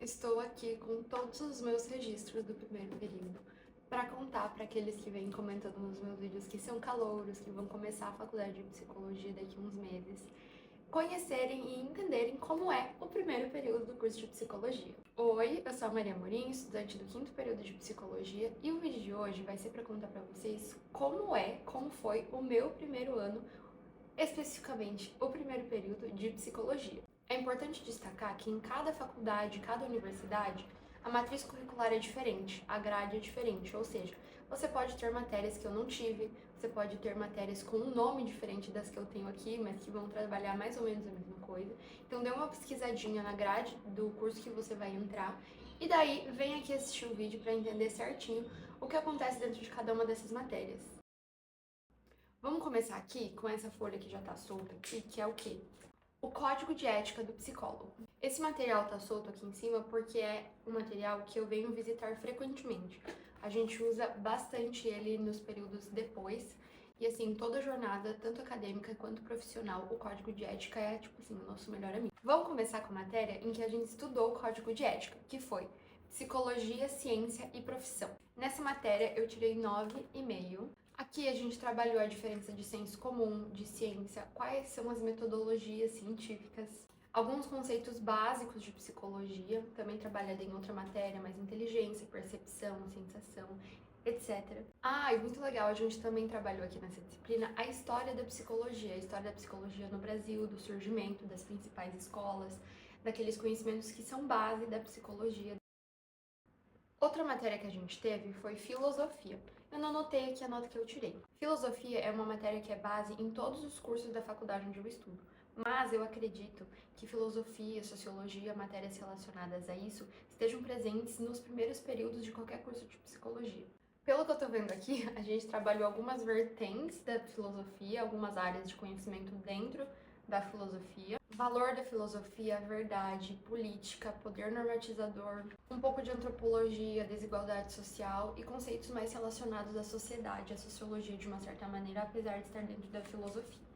Estou aqui com todos os meus registros do primeiro período para contar para aqueles que vêm comentando nos meus vídeos que são calouros, que vão começar a faculdade de psicologia daqui a uns meses, conhecerem e entenderem como é o primeiro período do curso de psicologia. Oi, eu sou a Maria Amorim, estudante do 5º período de psicologia, e o vídeo de hoje vai ser para contar para vocês como foi o meu primeiro ano, especificamente o primeiro período de psicologia. É importante destacar que em cada faculdade, cada universidade, a matriz curricular é diferente, a grade é diferente, ou seja, você pode ter matérias que eu não tive, você pode ter matérias com um nome diferente das que eu tenho aqui, mas que vão trabalhar mais ou menos a mesma coisa. Então dê uma pesquisadinha na grade do curso que você vai entrar e daí vem aqui assistir o vídeo para entender certinho o que acontece dentro de cada uma dessas matérias. Vamos começar aqui com essa folha que já tá solta aqui, que é o quê? O Código de Ética do Psicólogo. Esse material tá solto aqui em cima porque é um material que eu venho visitar frequentemente. A gente usa bastante ele nos períodos depois, e assim, toda jornada, tanto acadêmica quanto profissional, o Código de Ética é, tipo assim, o nosso melhor amigo. Vamos começar com a matéria em que a gente estudou o Código de Ética, que foi Psicologia, Ciência e Profissão. Nessa matéria eu tirei 9,5. Aqui a gente trabalhou a diferença de senso comum, de ciência, quais são as metodologias científicas, alguns conceitos básicos de psicologia, também trabalhada em outra matéria, mas inteligência, percepção, sensação, etc. E muito legal, a gente também trabalhou aqui nessa disciplina a história da psicologia no Brasil, do surgimento das principais escolas, daqueles conhecimentos que são base da psicologia. Outra matéria que a gente teve foi filosofia. Eu não anotei aqui a nota que eu tirei. Filosofia é uma matéria que é base em todos os cursos da faculdade onde eu estudo. Mas eu acredito que filosofia, sociologia, matérias relacionadas a isso estejam presentes nos primeiros períodos de qualquer curso de psicologia. Pelo que eu tô vendo aqui, a gente trabalhou algumas vertentes da filosofia, algumas áreas de conhecimento dentro da filosofia, valor da filosofia, verdade, política, poder normatizador, um pouco de antropologia, desigualdade social e conceitos mais relacionados à sociedade, à sociologia de uma certa maneira, apesar de estar dentro da filosofia.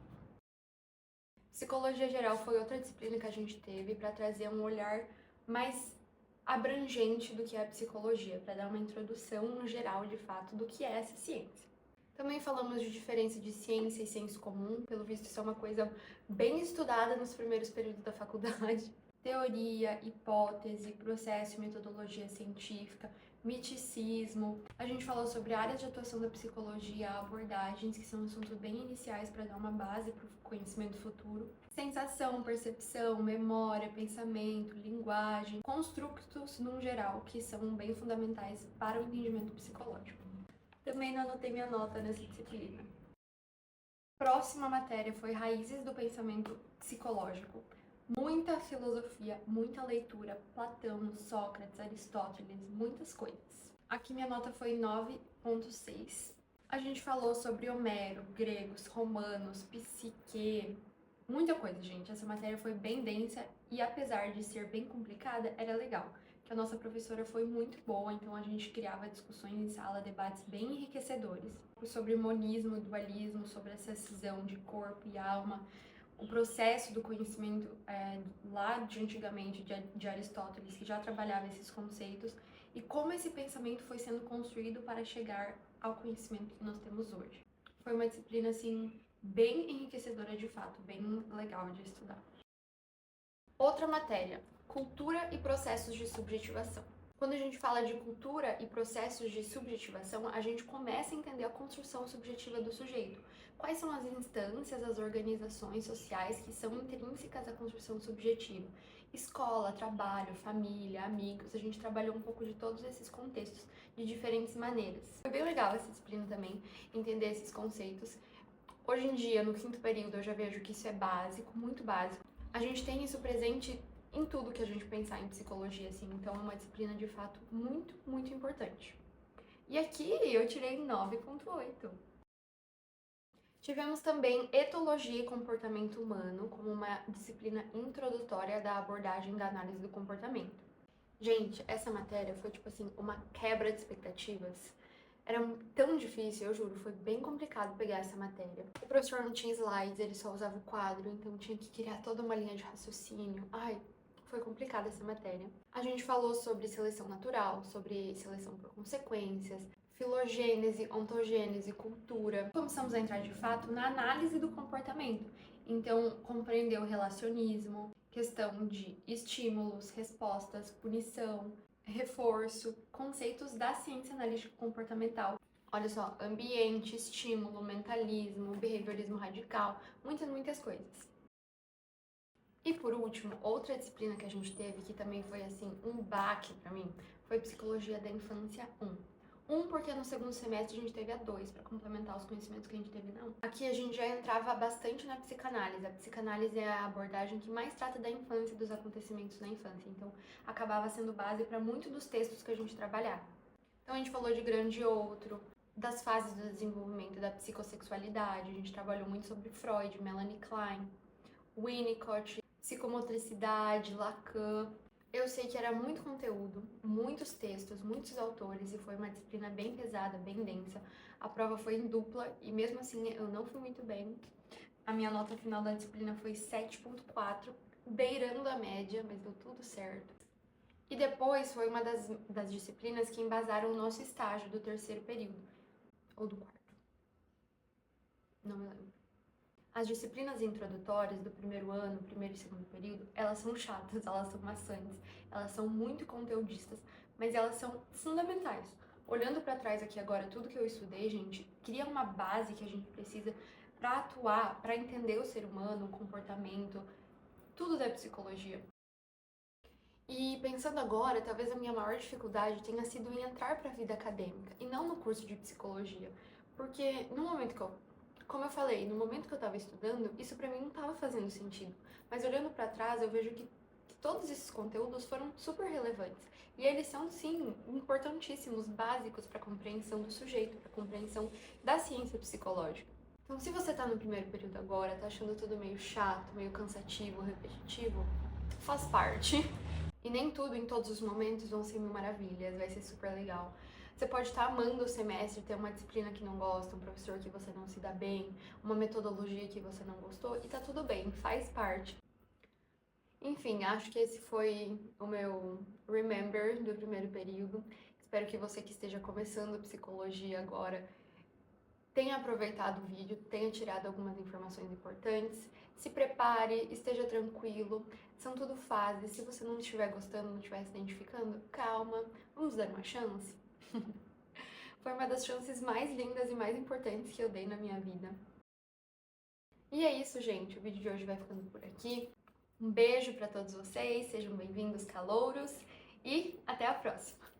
Psicologia geral foi outra disciplina que a gente teve para trazer um olhar mais abrangente do que é a psicologia, para dar uma introdução geral de fato do que é essa ciência. Também falamos de diferença de ciência e senso comum, pelo visto isso é uma coisa bem estudada nos primeiros períodos da faculdade. Teoria, hipótese, processo e metodologia científica, miticismo. A gente falou sobre áreas de atuação da psicologia, abordagens, que são assuntos bem iniciais para dar uma base para o conhecimento futuro. Sensação, percepção, memória, pensamento, linguagem, construtos no geral, que são bem fundamentais para o entendimento psicológico. Também não anotei minha nota nessa disciplina. Próxima matéria foi Raízes do Pensamento Psicológico. Muita filosofia, muita leitura, Platão, Sócrates, Aristóteles, muitas coisas. Aqui minha nota foi 9,6. A gente falou sobre Homero, gregos, romanos, psique, muita coisa, gente. Essa matéria foi bem densa e apesar de ser bem complicada, era legal. Que a nossa professora foi muito boa, então a gente criava discussões em sala, debates bem enriquecedores sobre monismo, dualismo, sobre essa cisão de corpo e alma, o processo do conhecimento lá de antigamente de Aristóteles, que já trabalhava esses conceitos, e como esse pensamento foi sendo construído para chegar ao conhecimento que nós temos hoje. Foi uma disciplina, assim, bem enriquecedora de fato, bem legal de estudar. Outra matéria, cultura e processos de subjetivação. Quando a gente fala de cultura e processos de subjetivação, a gente começa a entender a construção subjetiva do sujeito. Quais são as instâncias, as organizações sociais que são intrínsecas à construção subjetiva? Escola, trabalho, família, amigos, a gente trabalhou um pouco de todos esses contextos de diferentes maneiras. Foi bem legal essa disciplina também, entender esses conceitos. Hoje em dia, no 5º período, eu já vejo que isso é básico, muito básico. A gente tem isso presente em tudo que a gente pensar em psicologia, assim, então é uma disciplina de fato muito, muito importante. E aqui eu tirei 9,8. Tivemos também etologia e comportamento humano como uma disciplina introdutória da abordagem da análise do comportamento. Gente, essa matéria foi tipo assim, uma quebra de expectativas. Era tão difícil, eu juro, foi bem complicado pegar essa matéria. O professor não tinha slides, ele só usava o quadro, então tinha que criar toda uma linha de raciocínio. foi complicada essa matéria. A gente falou sobre seleção natural, sobre seleção por consequências, filogênese, ontogênese, cultura. Começamos a entrar de fato na análise do comportamento. Então, compreender o relacionismo, questão de estímulos, respostas, punição, reforço, conceitos da ciência analítica comportamental. Olha só, ambiente, estímulo, mentalismo, behaviorismo radical, muitas coisas. E por último, outra disciplina que a gente teve, que também foi assim, um baque pra mim, foi Psicologia da Infância 1. Porque no segundo semestre a gente teve a 2, para complementar os conhecimentos que a gente teve na 1. Aqui a gente já entrava bastante na psicanálise. A psicanálise é a abordagem que mais trata da infância e dos acontecimentos na infância. Então, acabava sendo base para muitos dos textos que a gente trabalhava. Então, a gente falou de grande outro, das fases do desenvolvimento da psicossexualidade. A gente trabalhou muito sobre Freud, Melanie Klein, Winnicott, psicomotricidade, Lacan. Eu sei que era muito conteúdo, muitos textos, muitos autores, e foi uma disciplina bem pesada, bem densa. A prova foi em dupla e mesmo assim eu não fui muito bem. A minha nota final da disciplina foi 7,4, beirando a média, mas deu tudo certo. E depois foi uma das disciplinas que embasaram o nosso estágio do terceiro período, ou do quarto, não me lembro. As disciplinas introdutórias do primeiro ano, primeiro e segundo período, elas são chatas, elas são maçantes, elas são muito conteudistas, mas elas são fundamentais. Olhando para trás aqui agora, tudo que eu estudei, gente, cria uma base que a gente precisa para atuar, para entender o ser humano, o comportamento, tudo da psicologia. E pensando agora, talvez a minha maior dificuldade tenha sido em entrar para a vida acadêmica e não no curso de psicologia, porque no momento que como eu falei, no momento que eu estava estudando, isso para mim não estava fazendo sentido. Mas olhando para trás, eu vejo que todos esses conteúdos foram super relevantes. E eles são, sim, importantíssimos, básicos para a compreensão do sujeito, para a compreensão da ciência psicológica. Então, se você está no primeiro período agora, tá achando tudo meio chato, meio cansativo, repetitivo, faz parte. E nem tudo, em todos os momentos, vão ser mil maravilhas, vai ser super legal. Você pode estar amando o semestre, ter uma disciplina que não gosta, um professor que você não se dá bem, uma metodologia que você não gostou, e tá tudo bem, faz parte. Enfim, acho que esse foi o meu remember do primeiro período. Espero que você que esteja começando psicologia agora tenha aproveitado o vídeo, tenha tirado algumas informações importantes. Se prepare, esteja tranquilo, são tudo fases. Se você não estiver gostando, não estiver se identificando, calma, vamos dar uma chance? Foi uma das chances mais lindas e mais importantes que eu dei na minha vida. E é isso, gente. O vídeo de hoje vai ficando por aqui. Um beijo para todos vocês, sejam bem-vindos, calouros, e até a próxima!